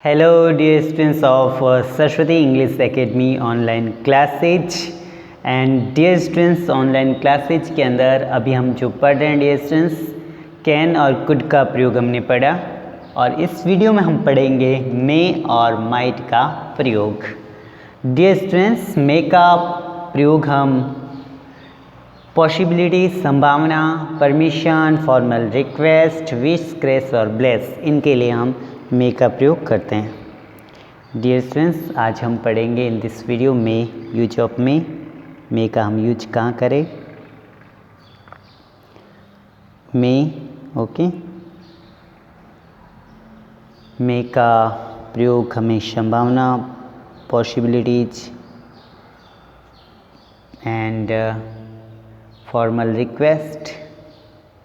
Hello dear students of Saraswati English Academy online classes and dear students online classes के अंदर अभी हम जो पढ़ रहे हैं dear students कैन और कुड का प्रयोग हमने पढ़ा और इस वीडियो में हम पढ़ेंगे मे और माइट का प्रयोग। dear students मे का प्रयोग हम पॉसिबिलिटी, संभावना, permission, formal request, wish, curse और ब्लेस, इनके लिए हम मे का प्रयोग करते हैं। डियर स्टूडेंट्स, आज हम पढ़ेंगे in this video may, use of May का हम यूज कहाँ करें, मे। ओके, मे का प्रयोग हमें संभावना, possibilities and formal request,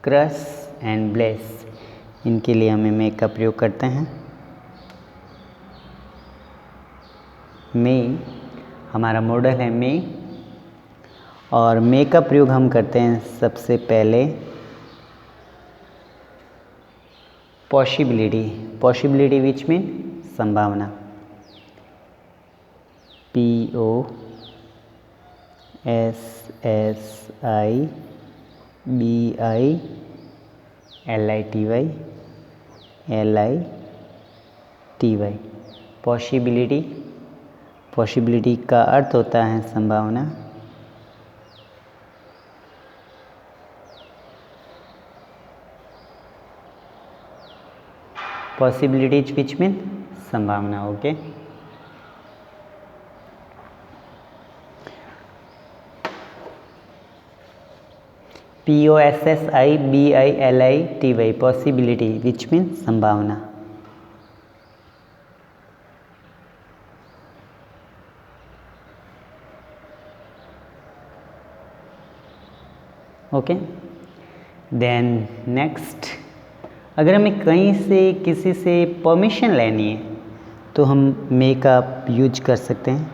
cross and bless, इनके लिए हमें मे का प्रयोग करते हैं। मे हमारा मॉडल है मे और मे का प्रयोग हम करते हैं सबसे पहले पॉसिबिलिटी विच मीन संभावना, POSSIBILITY, पॉसिबिलिटी का अर्थ होता है संभावना। पॉसिबिलिटीज विच मीन संभावना। Okay, POSSIBILITY, possibility which mean संभावना। ओके, देन नेक्स्ट, अगर हमें कहीं से किसी से परमिशन लेनी है तो हम मे का यूज कर सकते हैं।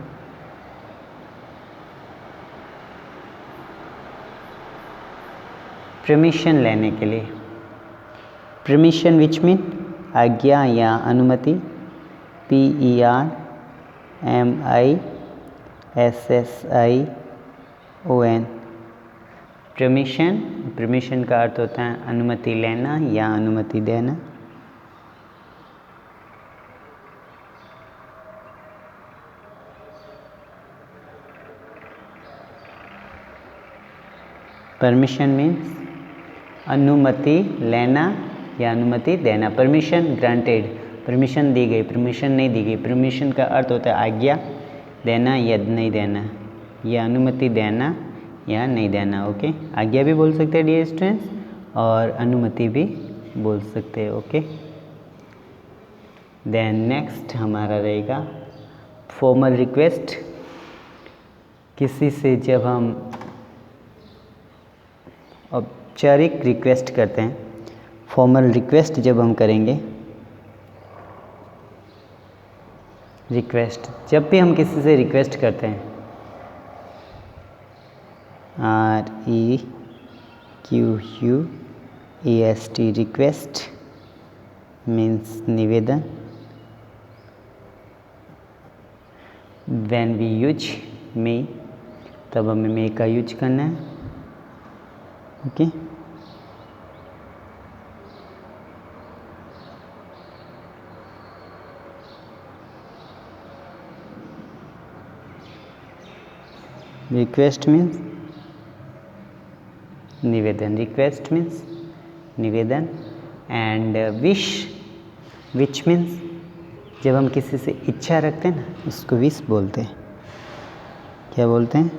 परमिशन लेने के लिए, परमिशन विच मीन आज्ञा या अनुमति, PERMISSION, परमिशन का अर्थ होता है अनुमति लेना या अनुमति देना। परमिशन मीन्स अनुमति लेना या अनुमति देना। परमिशन ग्रांटेड, परमिशन दी गई, परमिशन नहीं दी गई। परमिशन का अर्थ होता है आज्ञा देना या नहीं देना, या अनुमति देना या नहीं देना। ओके, आज्ञा भी बोल सकते हैं डियर स्टूडेंट्स और अनुमति भी बोल सकते हैं। ओके, देन नेक्स्ट हमारा रहेगा फॉर्मल रिक्वेस्ट। किसी से जब हम औपचारिक रिक्वेस्ट करते हैं, फॉर्मल रिक्वेस्ट जब हम करेंगे, रिक्वेस्ट जब भी हम किसी से रिक्वेस्ट करते हैं, REQUEST, रिक्वेस्ट मीन्स निवेदन। व्हेन वी यूज मे, तब हमें मे का यूज करना है। ओके, रिक्वेस्ट मीन्स निवेदन, रिक्वेस्ट मीन्स निवेदन एंड विश विच मीन्स जब हम किसी से इच्छा रखते हैं ना, उसको विश बोलते हैं। क्या बोलते हैं?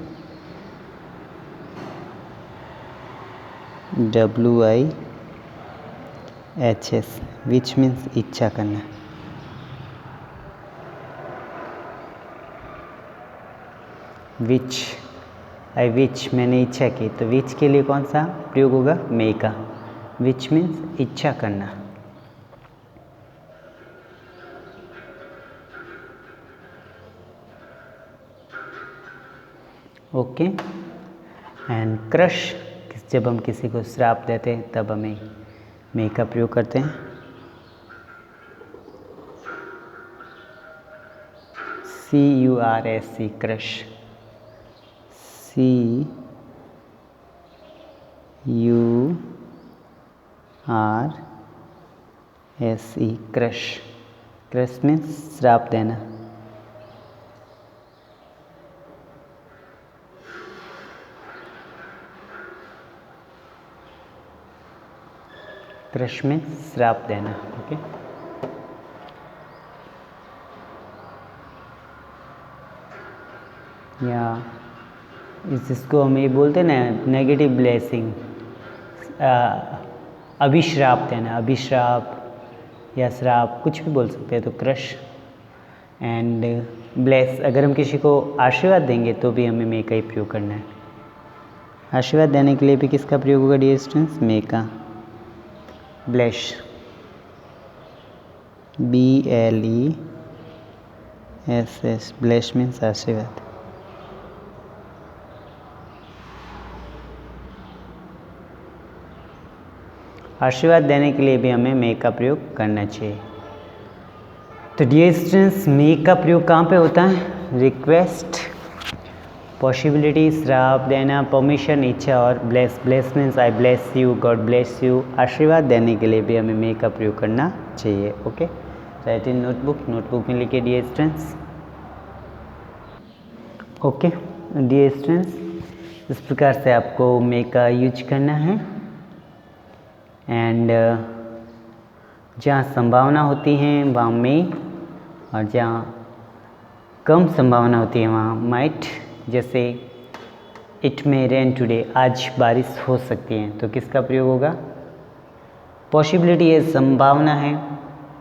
WISH, विच मीन्स इच्छा करना। विच, आई विच, मैंने इच्छा की, तो विच के लिए कौन सा प्रयोग होगा? मे का। विच मीन्स इच्छा करना। ओके, एंड क्रश, जब हम किसी को श्राप देते हैं तब हमें मे का प्रयोग करते हैं। CURSE crush, CURSE crush. Crush means श्राप देना। क्रश में श्राप देना। ओके, या जिसको हम ये बोलते हैं ना नेगेटिव ब्लेसिंग, अभिश्राप देना, अभिश्राप या श्राप कुछ भी बोल सकते हैं। तो क्रश एंड ब्लेस, अगर हम किसी को आशीर्वाद देंगे तो भी हमें मे का ही प्रयोग करना है। आशीर्वाद देने के लिए भी किसका प्रयोग होगा डियर स्टूडेंट्स? मे का। ब्लेस, BLESS, ब्लेस मीन्स आशीर्वाद। आशीर्वाद देने के लिए भी हमें मे का प्रयोग करना चाहिए। तो डियर स्टूडेंट्स, मे का प्रयोग कहाँ पे होता है? रिक्वेस्ट, पॉसिबिलिटी, श्राप देना, परमिशन, इच्छा और bless. Bless means I bless you, God bless you. आशीर्वाद देने के लिए भी हमें मे का प्रयोग करना चाहिए। Okay, write in notebook, notebook में लिखिए dear students. Okay dear students, इस प्रकार से आपको मे का यूज करना है। एंड जहाँ संभावना होती है वहाँ मे, और जहाँ कम संभावना होती है वहाँ माइट। जैसे इट मे रेन टुडे, आज बारिश हो सकती है, तो किसका प्रयोग होगा? पॉसिबिलिटी है, संभावना है,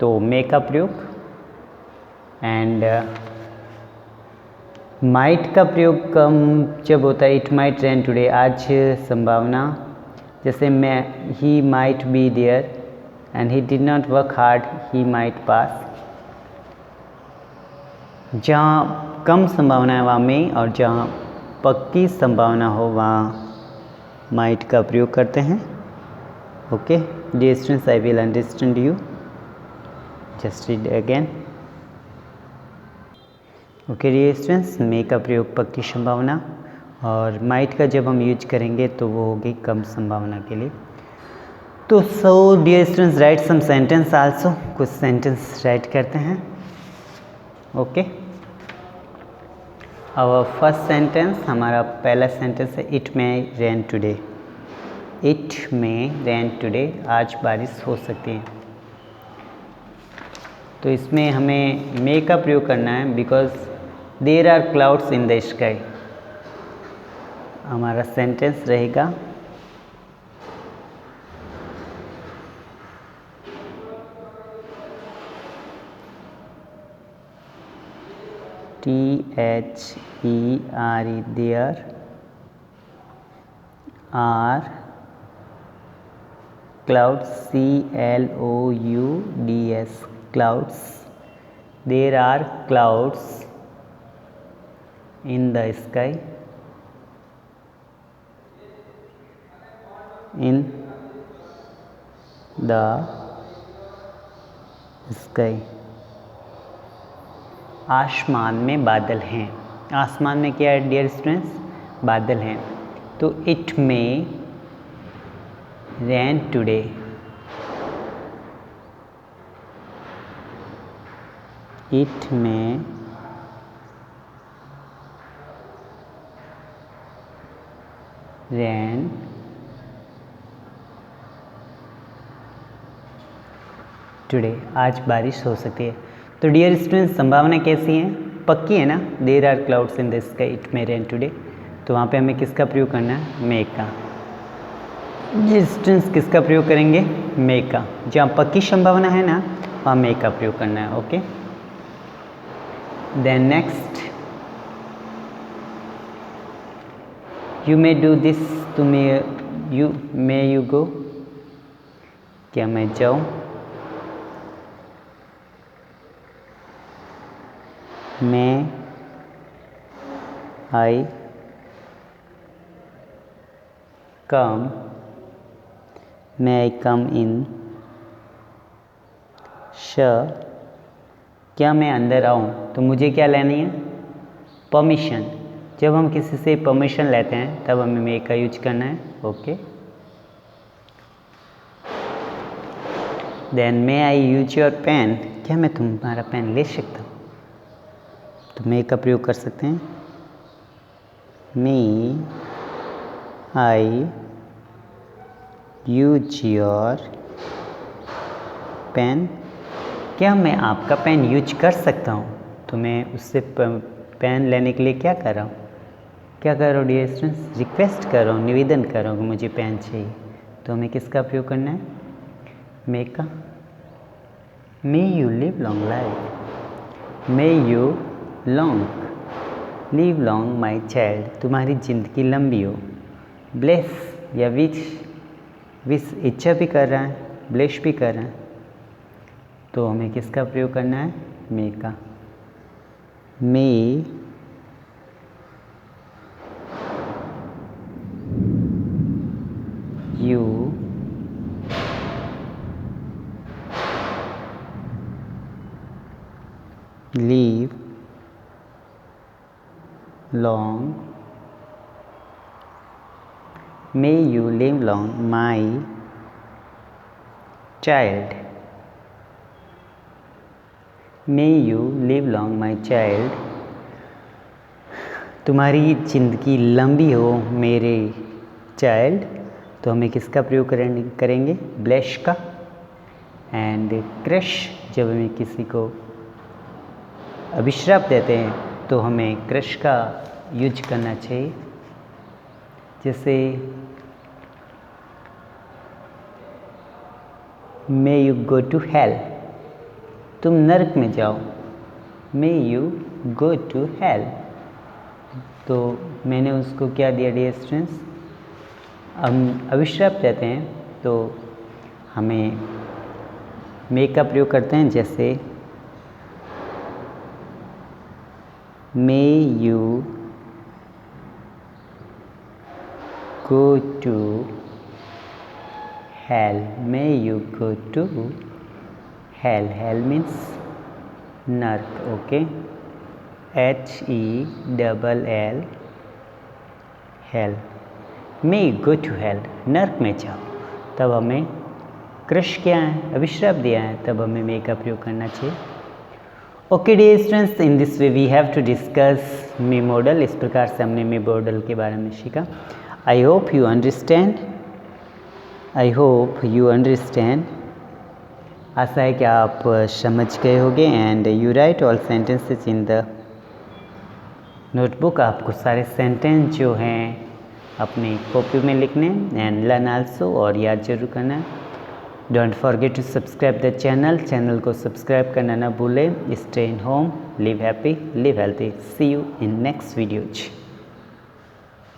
तो मे का प्रयोग। एंड माइट का प्रयोग कम जब होता है, इट माइट रेन टुडे, आज संभावना, जैसे मैं he might be there and he did not work hard, he might pass. जहाँ कम संभावना है वहाँ में, और जहाँ पक्की संभावना हो वहाँ माइट का प्रयोग करते हैं। Okay dear students, I will understand you, just read again. Okay dear students, may का प्रयोग पक्की संभावना, और माइट का जब हम यूज करेंगे तो वो होगी कम संभावना के लिए। तो so dear students, write some sentence also, कुछ सेंटेंस राइट करते हैं। ओके, आवर फर्स्ट सेंटेंस, हमारा पहला सेंटेंस है it may rain today. It may rain today, आज बारिश हो सकती है। तो इसमें हमें मे का प्रयोग करना है, because there are clouds in the sky. हमारा सेंटेंस रहेगा THERE, there are clouds, CLOUDS, clouds, there are clouds in the sky, in the sky। आसमान में बादल हैं। आसमान में क्या है डियर स्टूडेंट्स? बादल हैं। तो इट में रेन टुडे, इट में रेन टुडे, आज बारिश हो सकती है। तो डियर स्टूडेंट्स, संभावना कैसी है? पक्की है ना। There are clouds in the sky, it may rain today, तो वहाँ पे हमें किसका प्रयोग करना है? मे का। डियर स्टूडेंट्स, किसका प्रयोग करेंगे? मे का। जहाँ पक्की संभावना है ना वहाँ मे का प्रयोग करना है। Okay, then next, you may do this, two may you go, क्या मैं जाऊँ? May I come? May I come in? क्या मैं अंदर आऊँ? तो मुझे क्या लेनी है? परमिशन। जब हम किसी से परमिशन लेते हैं तब हमें मे का यूज करना है। Okay, then may I use your pen. क्या मैं तुम्हारा पेन ले सकता हूँ? तो मे का प्रयोग कर सकते हैं। मे आई यूज योर पेन। क्या मैं आपका पेन यूज कर सकता हूँ? तो मैं उससे पेन लेने के लिए क्या कर रहा हूँ? क्या कर रहा हूँ डियर स्टूडेंट्स? रिक्वेस्ट कर रहा हूँ, निवेदन कर रहा हूँ कि मुझे पेन चाहिए। तो हमें किसका प्रयोग करना है? मे का। May you live long life. May you long live long my child. तुम्हारी ज़िंदगी लंबी हो। ब्लेस या विश इच्छा भी कर रहा है, ब्लेस भी कर रहा है। तो हमें किसका प्रयोग करना है? मे का। May you live long, may you live long my child. May you live long my child. तुम्हारी ज़िंदगी लंबी हो मेरे चाइल्ड। तो हमें किसका प्रयोग करेंगे? ब्लेस का। एंड क्रश, जब हमें किसी को अभिश्राप देते हैं तो हमें क्रश का यूज करना चाहिए। जैसे may you go to hell. तुम नरक में जाओ। May you go to hell. तो मैंने उसको क्या दिया डियर स्टूडेंट्स? हम अभिश्राप देते हैं तो हमें मे का प्रयोग करते हैं। जैसे may you go to hell. May you go to hell. Hell means नर्क। Okay, HELL hell. May you go to hell, नर्क में जाओ। तब हमें क्रश क्या है? अभिश्राप दिया है, तब हमें मे का प्रयोग करना चाहिए। Okay dear students, in this way we have to discuss may modal. इस प्रकार से हमने मे मॉडल के बारे में सीखा। I hope you understand. I hope you understand. आशा है कि आप समझ गए होंगे। And you right all sentences in the notebook. आपको सारे सेंटेंस जो हैं अपनी कॉपी में लिखने एंड लर्न आल्सो, और याद जरूर करना। Don't forget to subscribe the channel. Channel को सब्सक्राइब करना ना भूलें। Stay in home, live happy, live healthy. See you in next videos.